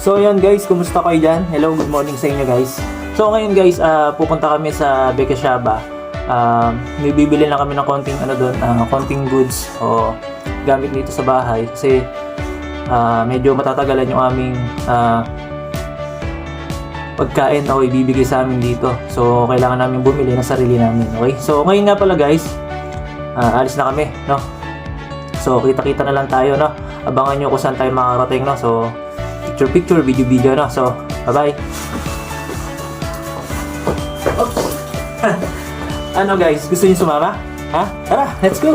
So yun guys, kumusta kayo dyan? Hello, good morning sa inyo guys. So ngayon guys, pupunta kami sa Bekeshaba. May bibili lang kami ng konting konting goods o gamit dito sa bahay kasi medyo matatagalan yung aming pagkain na ibibigay sa amin dito. So kailangan namin bumili ng sarili namin. Okay? So ngayon nga pala guys, alis na kami, no? So kita-kita na lang tayo, no? Abangan nyo kung saan tayo makarating, no? So picture, video, no? So, bye-bye. Oops. Ano guys, gusto niyo sumama? Ha? Tara, let's go!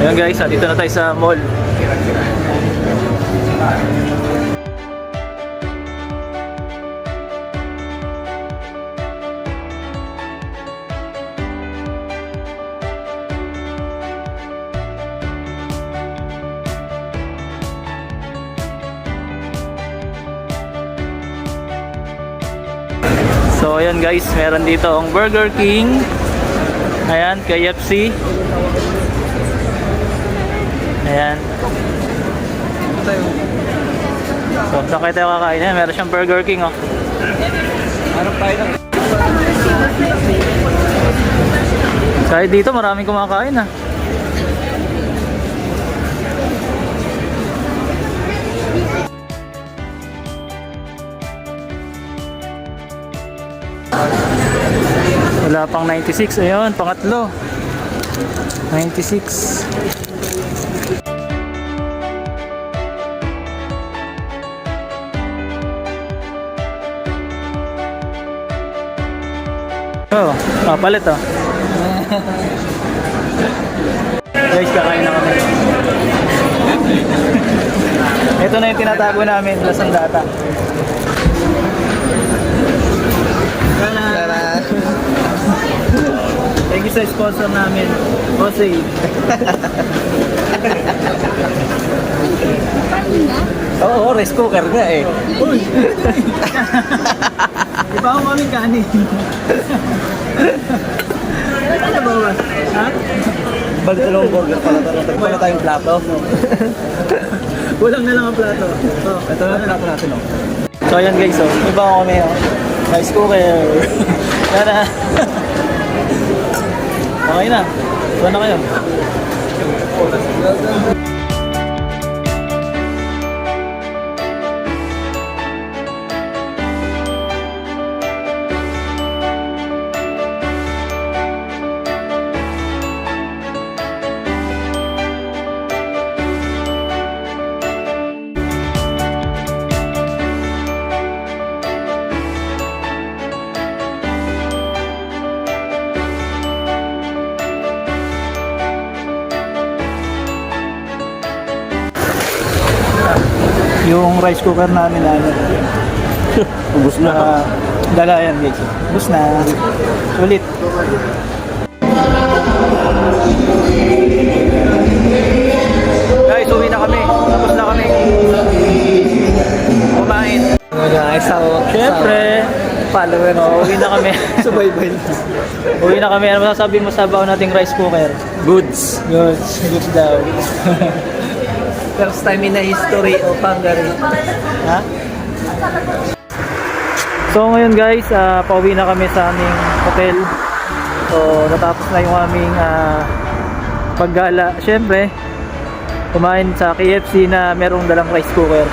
Ayan guys, dito na tayo sa mall. So ayan guys, meron dito ang Burger King. Ayan, KFC. Ayan. So saan kayo tayo kakain? Ayan, meron siyang Burger King oh. Hanap tayo ng... Kahit dito maraming kumakain ah. Wala pang 96. Ayun, pangatlo. 96. Oh, papalit oh. Guys, kakain na kami. Ito na yung tinatago namin, lasang data. Thank you sa sponsor namin, Jose. Oo, rice cooker nga eh. Uy! Iba ako kami kanin. Ano ba ba? Ha? Bagdalong burger pala ito. Wala tayong plato. Kulang na lang ang plato. Oh, Ito na yung plato natin oh. so ayan guys, oh. Iba ako kami oh. Rice cooker. Tara. Okay na. Saan na kayo? Yung rice cooker namin na ano. Ubus na. Dala yan guys. Ubus na. Sulit. Guys, uwi na kami. Tapos na kami kumain. Siyempre, Follower. uwi na kami. Subaybay. Uwi na kami. Ano masasabi mo sa baon nating rice cooker? Goods. Good daw. First time in the history of Hungary. Ha? So ngayon guys, pauwi na kami sa aming hotel. So natapos na yung aming paggala. Siyempre, kumain sa KFC na merong dalang rice cooker.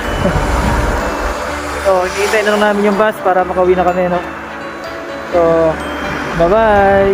So hinihintay na lang namin yung bus para makauwi na kami, no? So, bye bye!